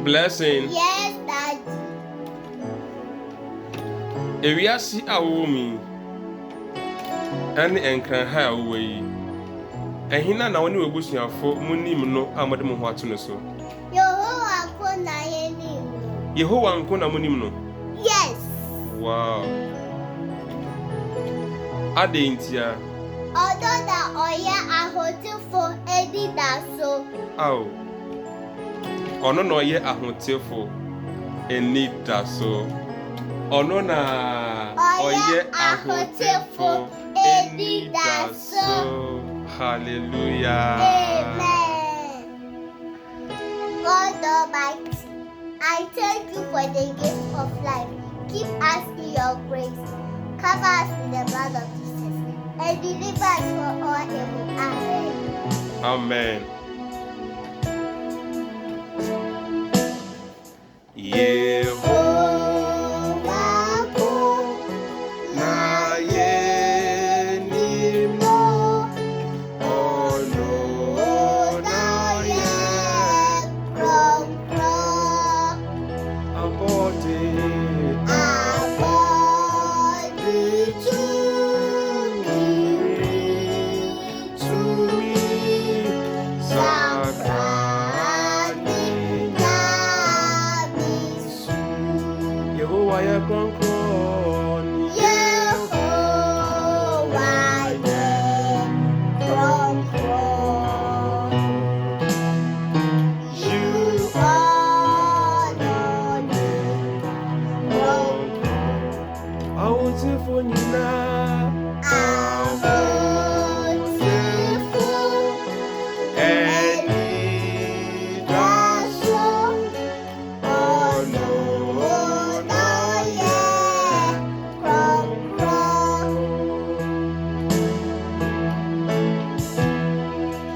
Blessing. Yes, Daddy. Ewiase a wo mi. Ane enkran ha a wo yi. Ehina na woni webusuafo munim no amode mo ho ato no so. Yehowa Nko na yenim. Yehowa Nko na munim no. Yes. Wow. Adentia. Although that oya ahotefo anidaso. Aw. Ono no ye ahotefo anidaso. Ono na oye ahotefo anidaso. Hallelujah. Amen. God Almighty, I thank you for the gift of life. Keep us in your grace. Cover us in the blood of Jesus. And deliver us from all evil. Amen. Amen. Yehowa Nko na yenim ono na ye kronkron. Abɔde tumi Nsakra Yehowa ye kronkron. Yehowa ye kronkron. You are kronkron. Ahotefo nyinaa. Ahotefo Anidaso ono na ye kronkron.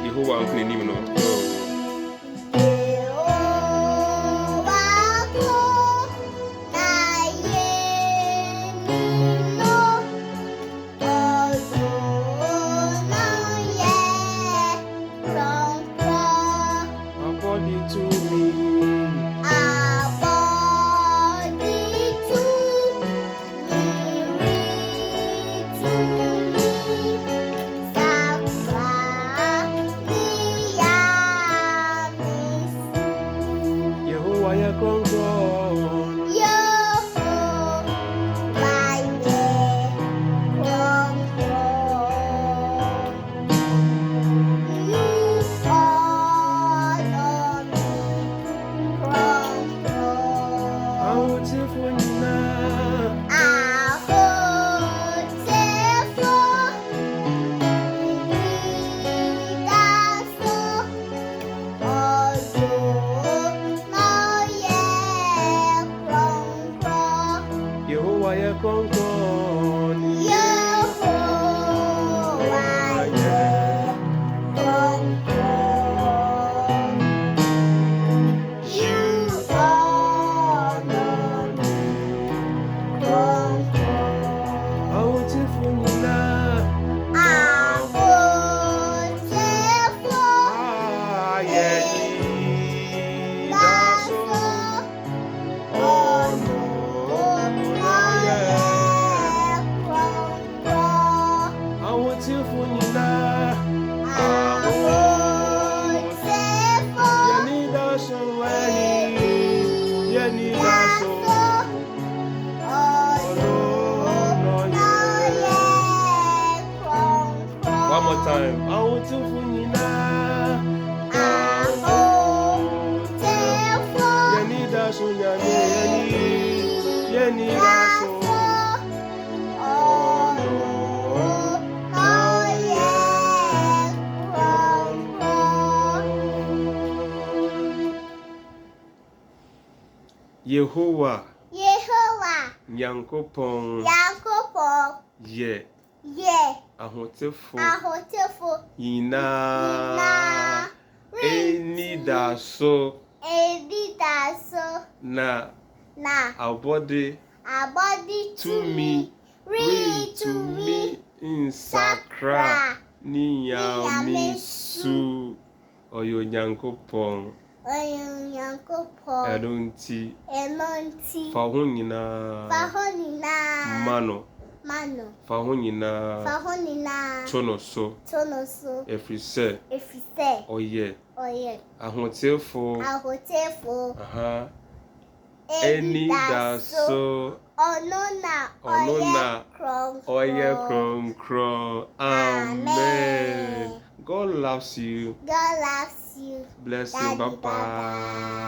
Yehowa Nko n'anim no. Yehowa Nko na yenim no. Ono na ye kronkron. Abɔde tumi. Abɔde tumi, Nsakra Yehowa ye kronkron. Yehowa ye kronkron. You honor me, kronkron. Ahotefo nyinaa. Ahotefo anidaso ono na ye kronkron. Yehowa ye kronkron. Yehowa ye kronkron. You honor me, kronkron. Ahotefo nyinaa. Ahotefo Anidaso ono na ye. Ahotefo nyinaa. Anidaso anidaso ono na ye. One more time. Ahotefo nyinaa. Anidaso nyame anidaso Yehowa Nyankopɔn ye ahotefo nyinaa anidaso na Abɔde tumi Nsakra ni Nyame su. Oyo Nyankopɔn. Oyo Nyankopɔn. Erunti. Enonti. Fahunina. Fahunina. Mano. Fahunina. Tonoso. Efrise. Oye. Ahotefo. Aha. Anidaso. Onona. Oye kronkron. Amen. God loves you. God loves you. Bless you. Bye bye.